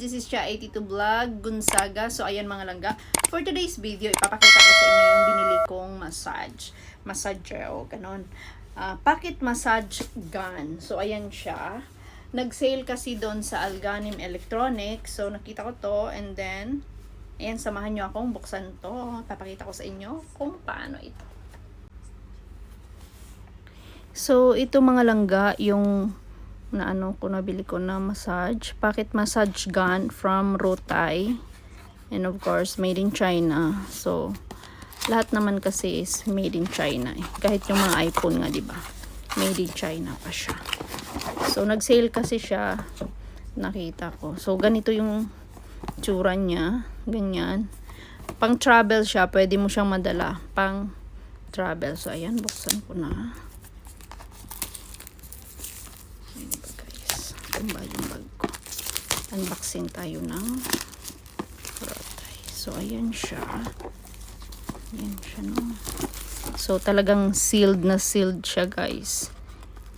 This is Cha82 Vlog Gonzaga. So ayan mga langga, for today's video ipapakita ko sa inyo yung binili kong massager o ganon, pocket massage gun. So ayan siya, nag-sale kasi doon sa Alganim Electronics. So nakita ko to, and then ayan, samahan nyo akong buksan to. Papakita ko sa inyo kung paano ito. So ito mga langga, yung nabili ko na pocket massage gun from Rotai, and of course made in China. So lahat naman kasi is made in China kahit yung mga iPhone nga, diba, made in China pa siya. So nag-sale kasi siya, nakita ko. So ganito yung tsura niya, ganyan. Pang travel siya, pwede mo siyang madala pang travel. So ayan, buksan ko na. Ba yung bag ko. Unboxing tayo ng Rotai. So ayan siya. Ayan siya, no. So talagang sealed na sealed siya, guys.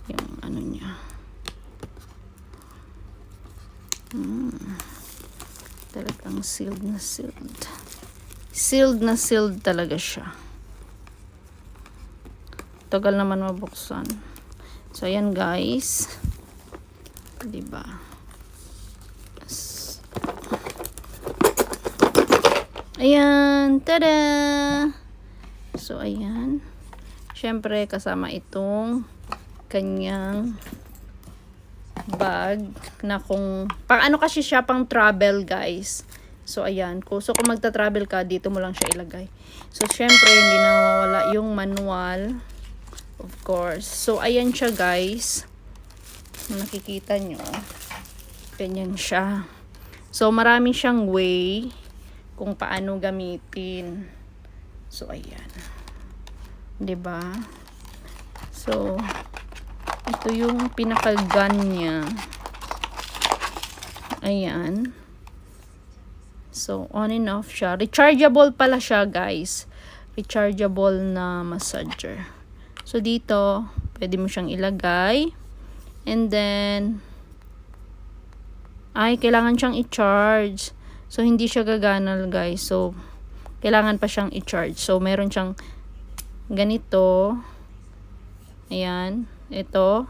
Yung ano niya. Talagang sealed na sealed. Sealed na sealed talaga siya. Tagal naman mabuksan. So ayan, guys. Diba? Ayan, tada! So ayan, syempre kasama itong kanyang bag na kung ano kasi siya, pang travel, guys. So ayan, kung magta-travel ka, dito mo lang siya ilagay. So syempre hindi na mawawala yung manual, of course. So ayan siya, guys. Nakikita nyo, ganyan siya. So marami siyang way kung paano gamitin. So ayan, 'di ba? So ito yung pinaka-gun niya. Ayan. So on and off siya. Rechargeable pala siya, guys. Rechargeable na massager. So dito pwede mo siyang ilagay. And then, kailangan siyang i-charge. So, hindi siya gagana, guys. So, kailangan pa siyang i-charge. So, meron siyang ganito. Ayan. Ito.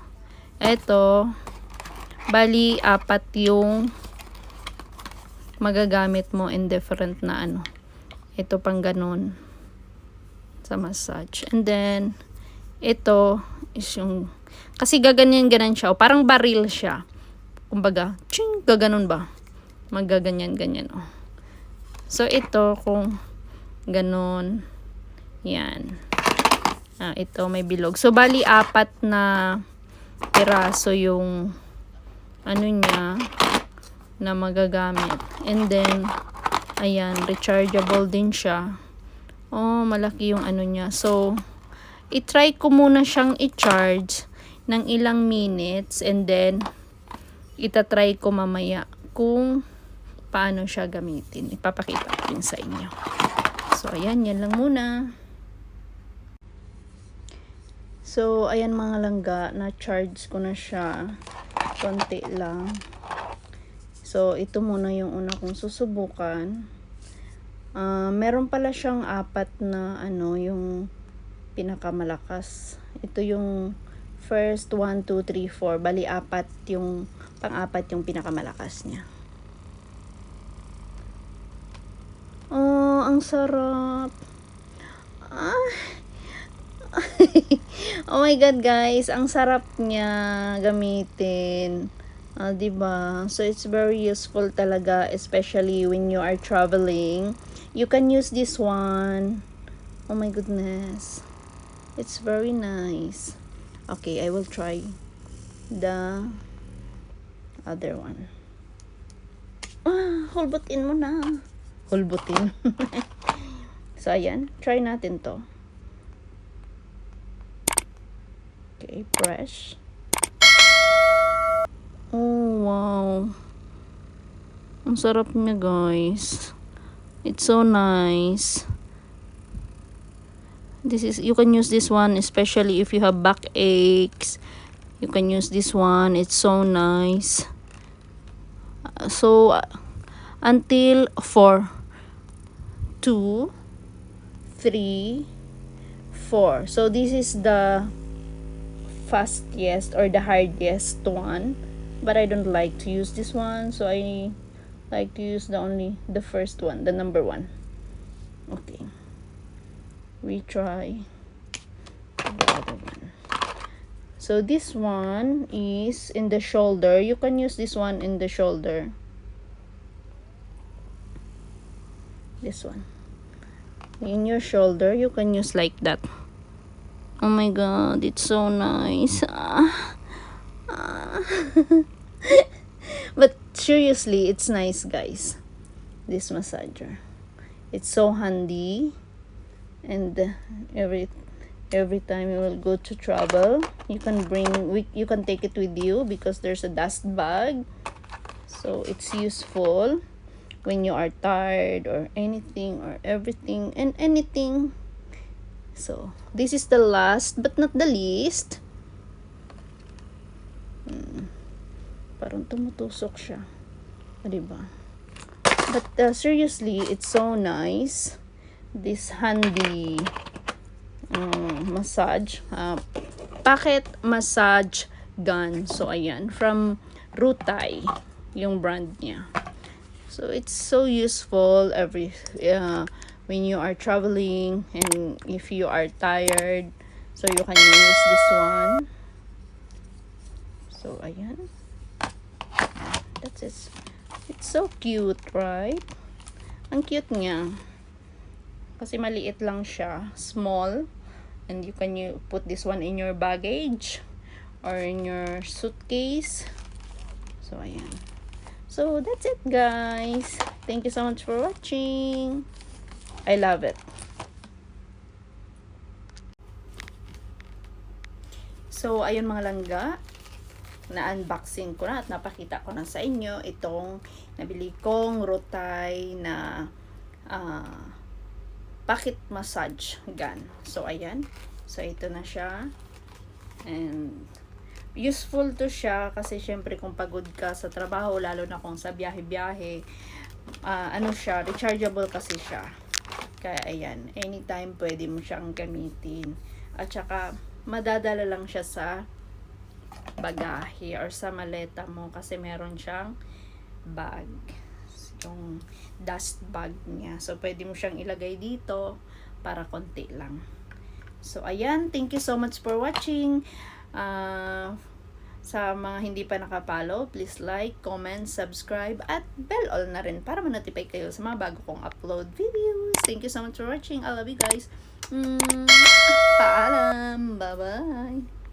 Ito. Bali, 4 yung magagamit mo in different na ano. Ito pang ganun sa massage. And then, ito is yung, kasi gaganyan-ganan siya, o parang baril siya. Kumbaga, ching, gaganon ba? Magaganyan-ganyan, oh. So, ito, kung ganon, yan. Ito, may bilog. So, bali, 4 na piraso yung, ano niya, na magagamit. And then, ayan, rechargeable din siya. Oh, malaki yung ano niya. So, i-try ko muna siyang i-charge ng ilang minutes, and then itatry ko mamaya kung paano siya gamitin. Ipapakita ko din sa inyo. So ayan, yan lang muna. So ayan mga langga, na-charge ko na siya. Konti lang. So ito muna yung una kong susubukan. Meron pala siyang 4 na ano, yung pinakamalakas. Ito yung first 1, 2, 3, 4. Bali 4 yung pang-4 yung pinakamalakas niya. Oh, ang sarap. Oh my god, guys, ang sarap niya gamitin. Diba? So it's very useful talaga, especially when you are traveling. You can use this one. Oh my goodness. It's very nice. Okay, I will try the other one. Hulbutin mo na. Hulbutin. So, ayan. Try natin to. Okay, press. Oh, wow. Ang sarap niya, guys. It's so nice. You can use this one especially if you have backaches. You can use this one. It's so nice. So until 4. 2, 3, 4. So this is the fastest or the hardest one, but I don't like to use this one, so I like to use the first one, the number 1. Okay, we try the other one. So this one is in the shoulder. You can use this one in the shoulder. This one in your shoulder, you can use like that. Oh my god, it's so nice. But seriously, it's nice, guys. This massager, it's so handy, and every time you will go to travel, you can take it with you because there's a dust bag. So it's useful when you are tired or anything or everything and anything. So this is the last but not the least. Parang tumutusok siya, diba? But seriously, it's so nice, this handy massage pocket massage gun. So ayan, from Rutai yung brand niya. So it's so useful when you are traveling and if you are tired, so you can use this one. So ayan, that's it. It's so cute, right? Ang cute niya kasi maliit lang siya, small, and you put this one in your baggage or in your suitcase. So ayan. So that's it, guys. Thank you so much for watching. I love it. So ayun mga langga, na-unboxing ko na at napakita ko na sa inyo itong nabili kong Rutai na pocket massage gun. So ayan. So ito na siya. And useful to siya kasi syempre kung pagod ka sa trabaho, lalo na kung sa biyahe-biyahe, siya, rechargeable kasi siya. Kaya ayan, anytime pwede mo siyang gamitin. At saka madadala lang siya sa bagahe or sa maleta mo kasi meron siyang bag, yung dust bag niya. So pwede mo siyang ilagay dito para konti lang. So ayan, thank you so much for watching. Sa mga hindi pa nakapollow, please like, comment, subscribe, at bell all na rin para ma-notify kayo sa mga bago kong upload videos. Thank you so much for watching. I love you guys. Paalam. Bye-bye.